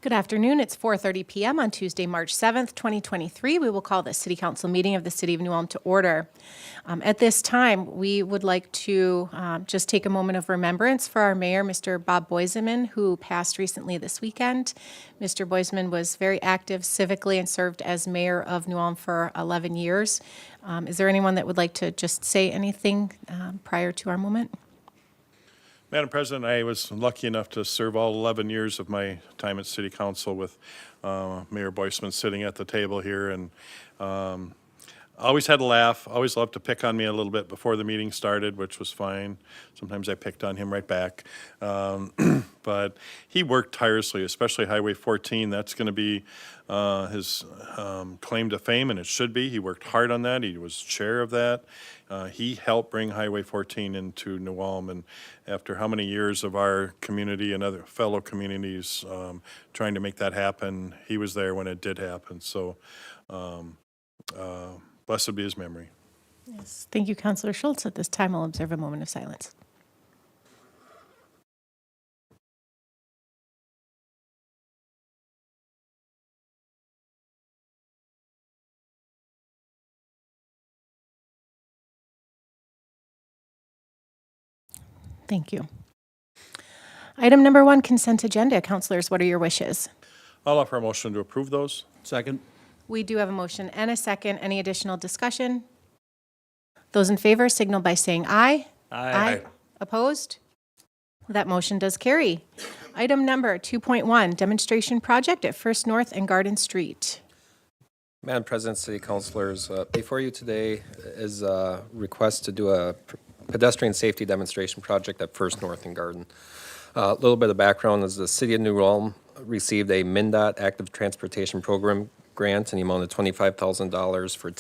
Good afternoon. It's 4:30 p.m. on Tuesday, March 7th, 2023. We will call the City Council meeting of the City of New Ulm to order. At this time, we would like to just take a moment of remembrance for our mayor, Mr. Bob Boiseman, who passed recently this weekend. Mr. Boiseman was very active civically and served as mayor of New Ulm for 11 years. Is there anyone that would like to just say anything prior to our moment? Madam President, I was lucky enough to serve all 11 years of my time at City Council with Mayor Boiseman sitting at the table here, and always had a laugh, always loved to pick on me a little bit before the meeting started, which was fine. Sometimes I picked on him right back. But he worked tirelessly, especially Highway 14. That's going to be his claim to fame, and it should be. He worked hard on that. He was chair of that. He helped bring Highway 14 into New Ulm, and after how many years of our community and other fellow communities trying to make that happen, he was there when it did happen. So blessed be his memory. Yes. Thank you, Councilor Schultz. At this time, I'll observe a moment of silence. Thank you. Item number 1, consent agenda. Councilors, what are your wishes? I'll offer a motion to approve those. Second. We do have a motion and a second. Any additional discussion? Those in favor signal by saying aye. Aye. Opposed? That motion does carry. Item number 2.1, demonstration project at First North and Garden Street. Madam President, City Councilors, before you today is a request to do a pedestrian safety demonstration project at First North and Garden. A little bit of background is the City of New Ulm received a MnDOT Active Transportation Program grant in the amount of $25,000 for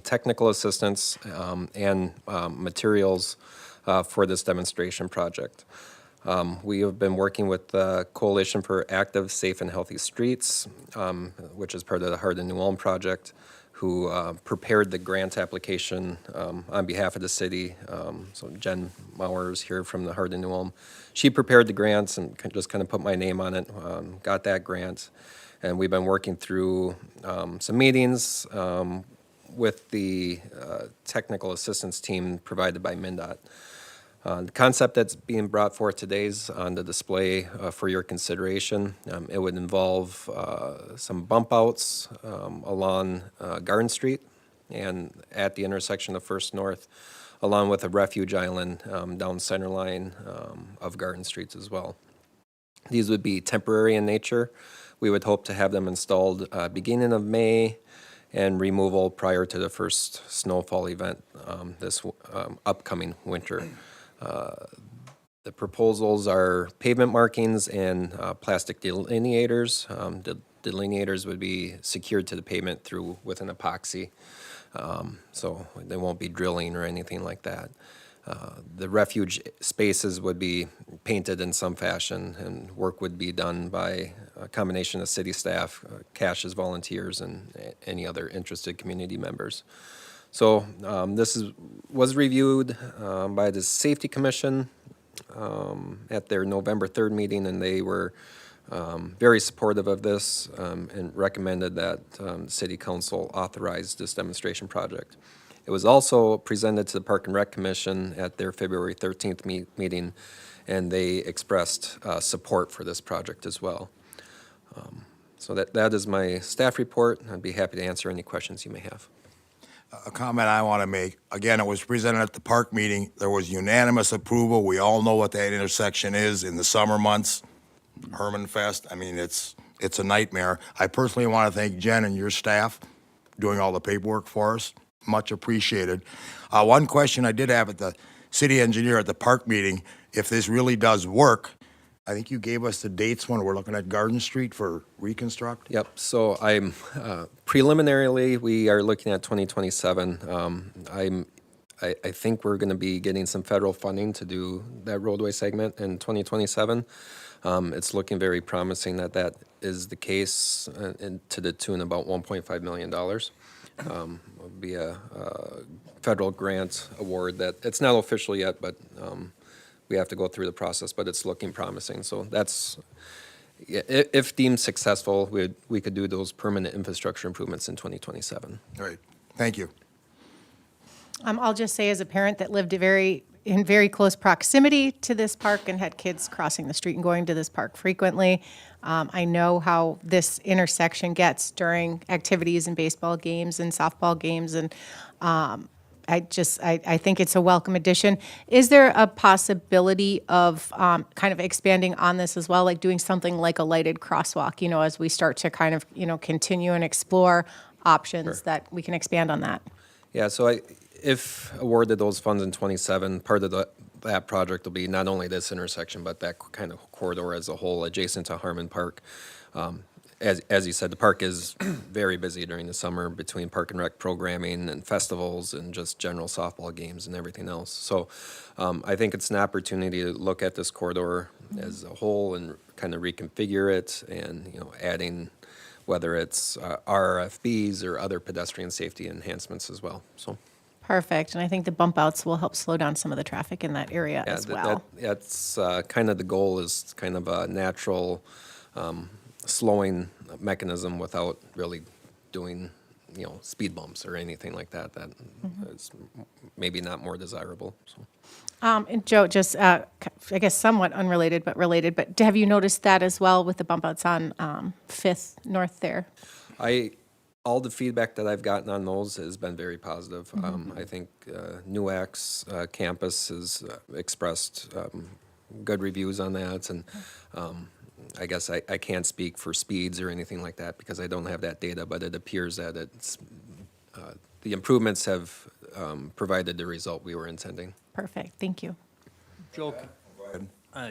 technical assistance and materials for this demonstration project. We have been working with the Coalition for Active, Safe, and Healthy Streets, which is part of the Heart of New Ulm project, who prepared the grant application on behalf of the city. So Jen Mauer is here from the Heart of New Ulm. She prepared the grants and just kind of put my name on it, got that grant. And we've been working through some meetings with the technical assistance team provided by MnDOT. The concept that's being brought forth today is on the display for your consideration. It would involve some bump outs along Garden Street and at the intersection of First North, along with a refuge island down center line of Garden Streets as well. These would be temporary in nature. We would hope to have them installed beginning of May and removal prior to the first snowfall event this upcoming winter. The proposals are pavement markings and plastic delineators. The delineators would be secured to the pavement with an epoxy, so they won't be drilling or anything like that. The refuge spaces would be painted in some fashion, and work would be done by a combination of city staff, CASH's volunteers, and any other interested community members. So this was reviewed by the Safety Commission at their November 3rd meeting, and they were very supportive of this and recommended that the City Council authorize this demonstration project. It was also presented to the Park and Rec Commission at their February 13th meeting, and they expressed support for this project as well. So that is my staff report. I'd be happy to answer any questions you may have. A comment I want to make. Again, it was presented at the park meeting. There was unanimous approval. We all know what that intersection is in the summer months. Herman Fest, I mean, it's a nightmare. I personally want to thank Jen and your staff doing all the paperwork for us. Much appreciated. One question I did have at the city engineer at the park meeting, if this really does work, I think you gave us the dates when we're looking at Garden Street for reconstruct. Yep, so I'm, preliminarily, we are looking at 2027. I think we're gonna be getting some federal funding to do that roadway segment in 2027. It's looking very promising that is the case, and to the tune of about $1.5 million. Will be a federal grant award that, it's not official yet, but we have to go through the process, but it's looking promising. So that's, yeah, if deemed successful, we could do those permanent infrastructure improvements in 2027. All right, thank you. I'll just say as a parent that lived in very close proximity to this park and had kids crossing the street and going to this park frequently, I know how this intersection gets during activities and baseball games and softball games, and I think it's a welcome addition. Is there a possibility of kind of expanding on this as well, like doing something like a lighted crosswalk, as we start to kind of, continue and explore options that we can expand on that? Yeah, so if awarded those funds in 27, part of that project will be not only this intersection, but that kind of corridor as a whole adjacent to Harmon Park. As you said, the park is very busy during the summer between Park and Rec programming and festivals and just general softball games and everything else. So I think it's an opportunity to look at this corridor as a whole and kind of reconfigure it and, adding whether it's RFBs or other pedestrian safety enhancements as well, so. Perfect, and I think the bump outs will help slow down some of the traffic in that area Yeah, as well. that's kind of the goal is kind of a natural slowing mechanism without really doing, speed bumps or anything like that. That is maybe not more desirable, so. And Joe, just, I guess somewhat unrelated, but related, but have you noticed that as well with the bump outs on Fifth North there? All the feedback that I've gotten on those has been very positive. I think NUAC's campus has expressed good reviews on that, and I guess I can't speak for speeds or anything like that because I don't have that data, but it appears that it's the improvements have provided the result we were intending. Perfect, thank you. Joe,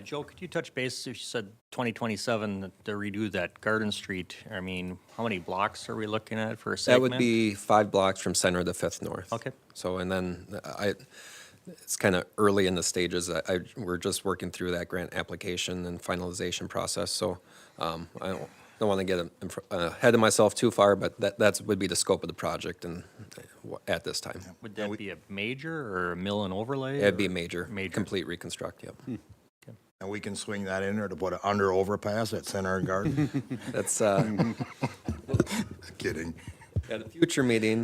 Joe, could you touch base, if you said 2027 to redo that Garden Street, I mean, how many blocks are we looking at for a That segment? would be 5 blocks from Center to Fifth North. Okay. So, and then it's kind of early in the stages. We're just working through that grant application and finalization process. So I don't want to get ahead of myself too far, but that would be the scope of the project and at this time. Would that be a major or a mill and overlay? It'd be or- major, Major. complete reconstruct, yep. And we can swing that in there to put an under overpass at Center and Garden. That's, Kidding. at a future meeting,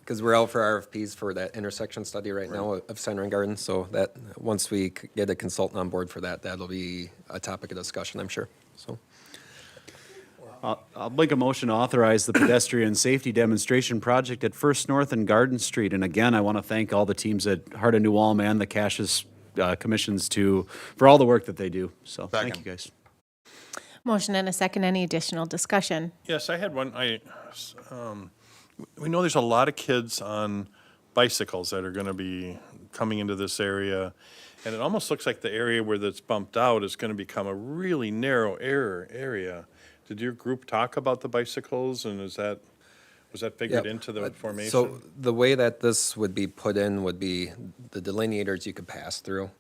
because we're out for RFPs for that intersection study right now of Center and Garden, so that, once we get a consultant on board for that, that'll be a topic of discussion, I'm sure, so. I'll make a motion to authorize the pedestrian safety demonstration project at First North and Garden Street. And again, I want to thank all the teams at Heart of New Ulm and the Cassius commissions for all the work that they do. So thank you, Second. guys. Motion and a second, any additional discussion? Yes, I had one. We know there's a lot of kids on bicycles that are going to be coming into this area, and it almost looks like the area where that's bumped out is going to become a really narrow area. Did your group talk about the bicycles, and was that figured Yep. into the formation? So the way that this would be put in would be the delineators you could pass through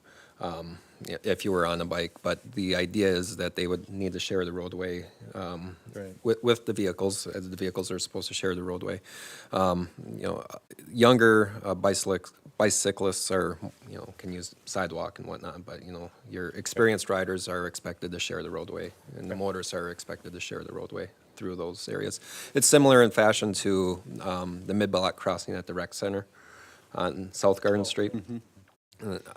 if you were on a bike, but the idea is that they would need to share the roadway Right. with the vehicles, as the vehicles are supposed to share the roadway. Younger bicyclists are, can use sidewalk and whatnot, but, your experienced riders are expected to share the roadway, and the motorists are expected to share the roadway through those areas. It's similar in fashion to the mid-block crossing at the rec center on South Garden Street.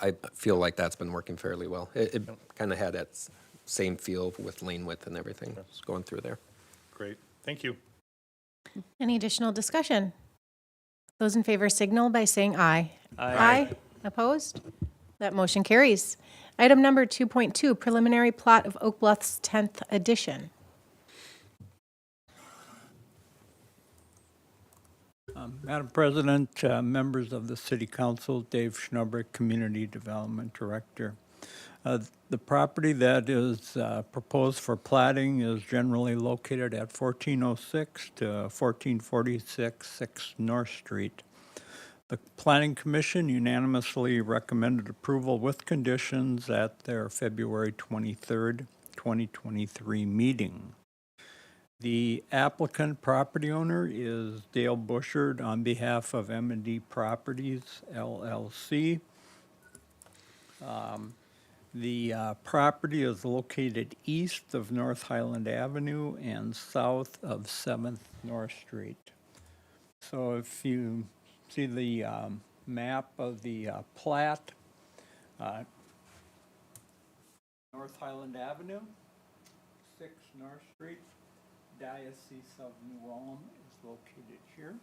I feel like that's been working fairly well. It kind of had that same feel with lane width and everything going through there. Great, thank you. Any additional discussion? Those in favor signal by saying aye. Aye. Opposed? That motion carries. Item number 2.2, preliminary plot of Oak Bluff's 10th edition. Madam President, members of the City Council, Dave Schnubrick, Community Development Director. The property that is proposed for plating is generally located at 1406 to 1446 6 North Street. The Planning Commission unanimously recommended approval with conditions at their February 23rd, 2023 meeting. The applicant property owner is Dale Bushard on behalf of M&D Properties LLC. The property is located east of North Highland Avenue and south of 7th North Street. So if you see the map of the plat, North Highland Avenue, 6 North Street, Diocese of New Ulm is located here.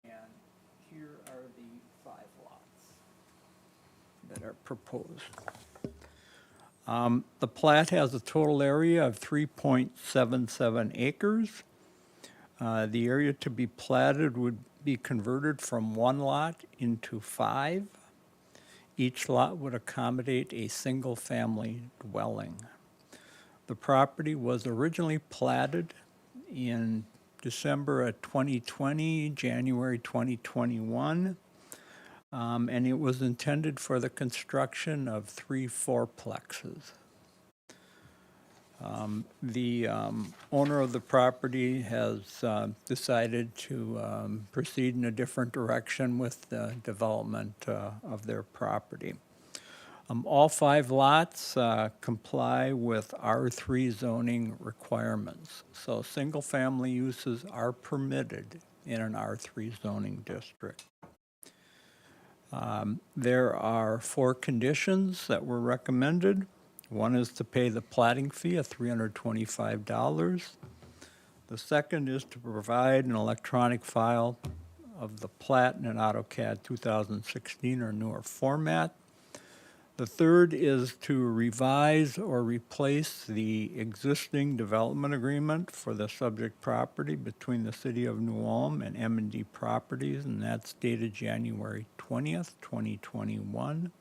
And here are the 5 lots that are proposed. The plat has a total area of 3.77 acres. The area to be platted would be converted from 1 lot into 5. Each lot would accommodate a single-family dwelling. The property was originally platted in December of 2020, January 2021, and it was intended for the construction of 3 fourplexes. The owner of the property has decided to proceed in a different direction with the development of their property. All 5 lots comply with R3 zoning requirements. So single-family uses are permitted in an R3 zoning district. There are 4 conditions that were recommended. One is to pay the platting fee of $325. The second is to provide an electronic file of the plat in an AutoCAD 2016 or newer format. The third is to revise or replace the existing development agreement for the subject property between the City of New Ulm and M&D Properties, and that's dated January 20th, 2021.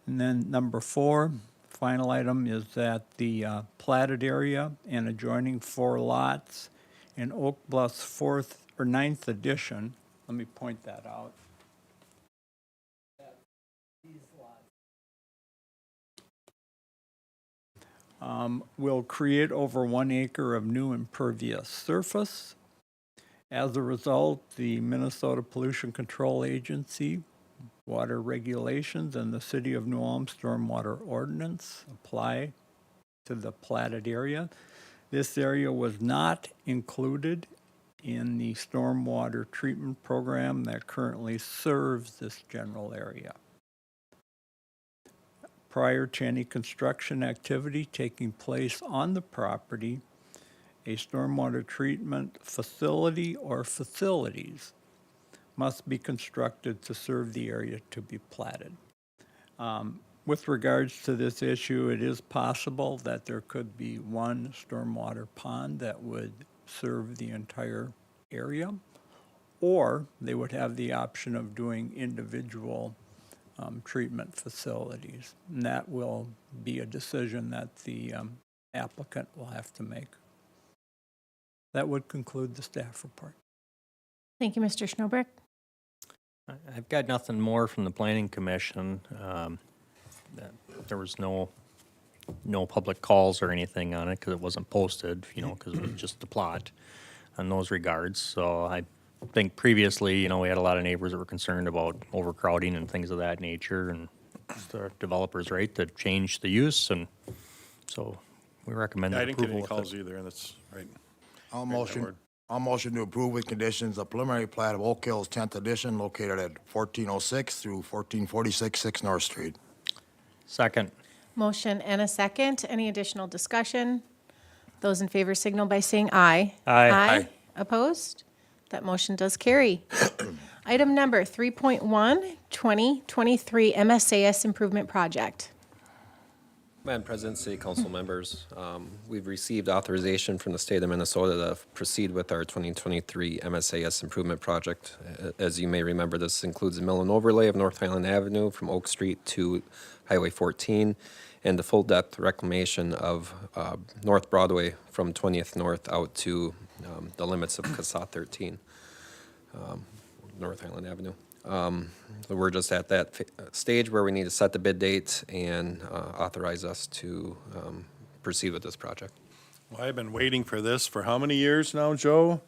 And then number 4, final item, is that the platted area and adjoining 4 lots in Oak Bluff's 4th or 9th edition, let me point that out. Will create over 1 acre of new impervious surface. As a result, the Minnesota Pollution Control Agency, water regulations, and the City of New Ulm Stormwater Ordinance apply to the platted area. This area was not included in the stormwater treatment program that currently serves this general area. Prior to any construction activity taking place on the property, a stormwater treatment facility or facilities must be constructed to serve the area to be platted. With regards to this issue, it is possible that there could be 1 stormwater pond that would serve the entire area, or they would have the option of doing individual treatment facilities. And that will be a decision that the applicant will have to make. That would conclude the staff report. Thank you, Mr. Schnobrick. I've got nothing more from the planning commission. There was no public calls or anything on it because it wasn't posted, because it was just the plot in those regards. So I think previously, we had a lot of neighbors that were concerned about overcrowding and things of that nature, and it's the developer's right to change the use, and so we recommend I didn't get approval any with calls it. either, and that's right. I'll Great, that motion, word. I'll motion to approve with conditions the preliminary plat of Oak Hills 10th edition located at 1406 through 1446 6 North Street. Second. Motion and a second. Any additional discussion? Those in favor signal by saying aye. Aye. Aye. Opposed? That motion does carry. Item number 3.1, 2023 MSAS Improvement Project. Madam President, City Council members, we've received authorization from the state of Minnesota to proceed with our 2023 MSAS improvement project. As you may remember, this includes a mill and overlay of North Highland Avenue from Oak Street to Highway 14, and the full depth reclamation of North Broadway from 20th North out to the limits of CASA 13, North Highland Avenue. So we're just at that stage where we need to set the bid date and authorize us to proceed with this project. Well, I've been waiting for this for how many years now, Joe?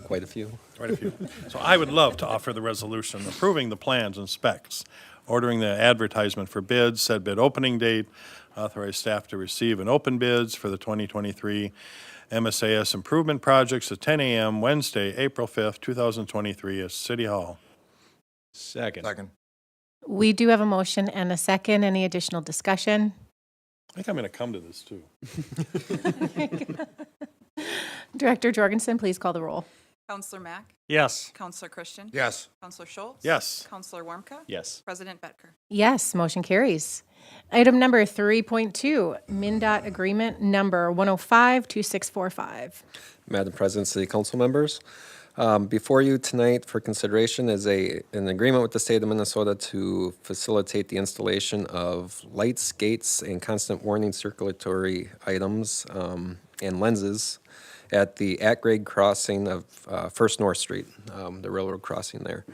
Quite a few. Quite a few. So I would love to offer the resolution approving the plans and specs ordering the advertisement for bids, set bid opening date, authorize staff to receive and open bids for the 2023 MSAS improvement projects at 10 a.m. Wednesday, April 5th, 2023 at City Hall. Second. Second. We do have a motion and a second. Any additional discussion? I think I'm going to come to this too. Director Jorgensen, please call the roll. Counselor Mack? Yes. Counselor Christian? Yes. Counselor Schultz? Yes. Counselor Warmka? Yes. President Bettker? Yes, motion carries. Item number 3.2, MnDOT Agreement Number 1052645. Madam President, City Council members, before you tonight for consideration is an agreement with the state of Minnesota to facilitate the installation of lights, gates, and constant warning circulatory items and lenses at the at-grade crossing of First North Street, the railroad crossing there.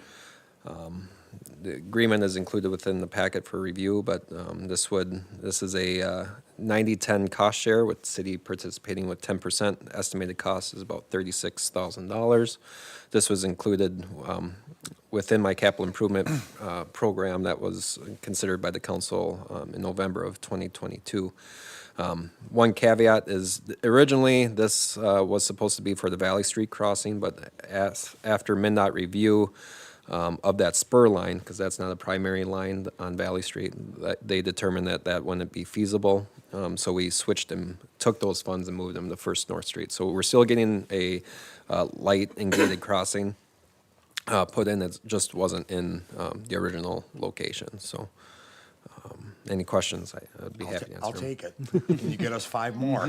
The agreement is included within the packet for review, but this is a 90-10 cost share with the city participating with 10%. Estimated cost is about $36,000. This was included within my capital improvement program that was considered by the council in November of 2022. One caveat is originally this was supposed to be for the Valley Street crossing, but after MnDOT review of that spur line, because that's not a primary line on Valley Street, they determined that that wouldn't be feasible. So we switched them, took those funds and moved them to First North Street. So we're still getting a light and gated crossing put in. It just wasn't in the original location. So any questions, I'd be happy to answer I'll them. take it. Can you get us 5 more?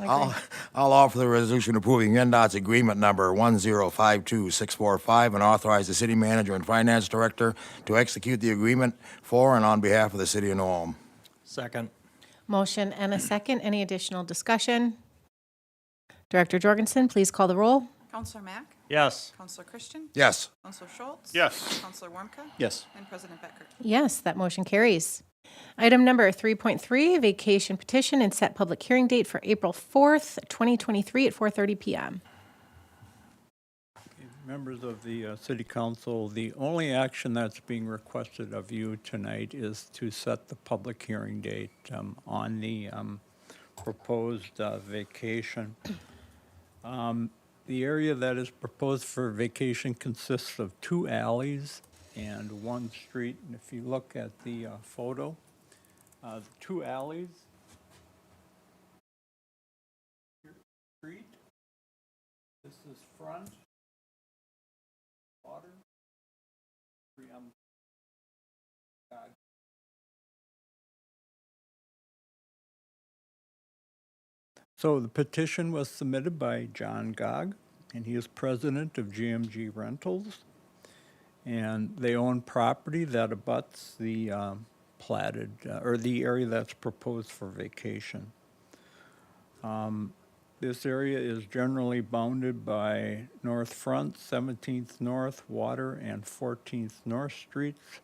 I'll offer the resolution approving MnDOT's agreement number 1052645 and authorize the city manager and finance director to execute the agreement for and on behalf of the city of New Ulm. Second. Motion and a second. Any additional discussion? Director Jorgensen, please call the roll. Counselor Mack? Yes. Counselor Christian? Yes. Counselor Schultz? Yes. Counselor Warmka? Yes. And President Bettker? Yes, that motion carries. Item number 3.3, vacation petition and set public hearing date for April 4th, 2023 at 4:30 p.m. Members of the city council, the only action that's being requested of you tonight is to set the public hearing date on the proposed vacation. The area that is proposed for vacation consists of 2 alleys and 1 street. And if you look at the photo, the 2 alleys, street, this is front, water, So the petition was submitted by John Gog, and he is president of GMG Rentals. And they own property that abuts the platted, or the area that's proposed for vacation. This area is generally bounded by North Front, 17th North, Water, and 14th North Streets.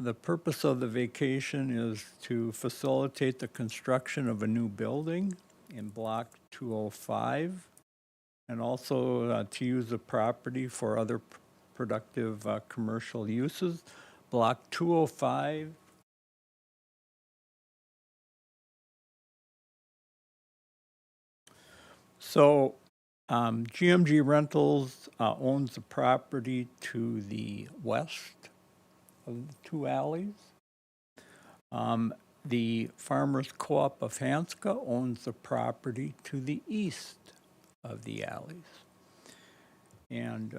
The purpose of the vacation is to facilitate the construction of a new building in Block 205, and also to use the property for other productive commercial uses. Block 205 So GMG Rentals owns the property to the west of the 2 alleys. The Farmers Co-op of Hanska owns the property to the east of the alleys. And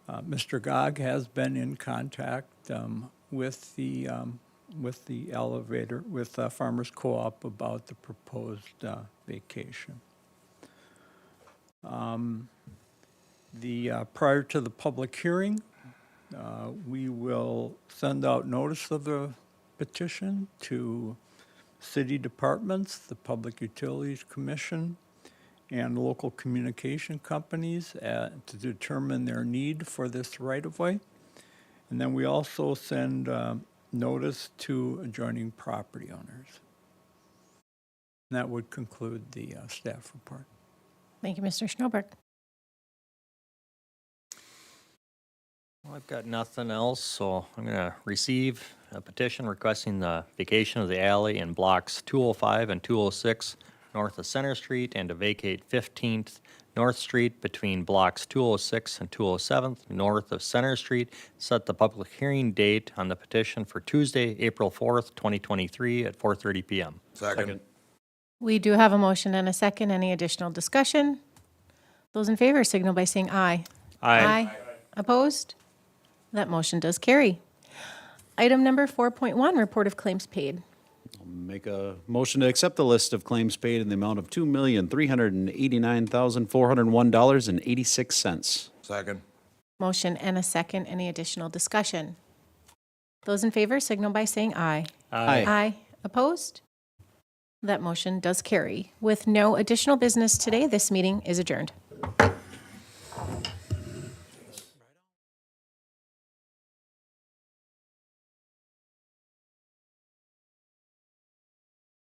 Mr. Gog has been in contact with the elevator, with Farmers Co-op about the proposed vacation. Prior to the public hearing, we will send out notice of the petition to city departments, the Public Utilities Commission, and local communication companies to determine their need for this right-of-way. And then we also send notice to adjoining property owners. And that would conclude the staff report. Thank you, Mr. Schnobert. Well, I've got nothing else, so I'm going to receive a petition requesting the vacation of the alley in blocks 205 and 206 north of Center Street and to vacate 15th North Street between blocks 206 and 207 north of Center Street. Set the public hearing date on the petition for Tuesday, April 4th, 2023 at 4:30 PM. Second. We do have a motion and a second. Any additional discussion? Those in favor signal by saying aye. Opposed? That motion does carry. Item number 4.1, report of claims paid. Make a motion to accept the list of claims paid in the amount of $2,389,401.86. Second. Motion and a second. Any additional discussion? Those in favor signal by saying aye. Aye. Opposed? That motion does carry. With no additional business today, this meeting is adjourned.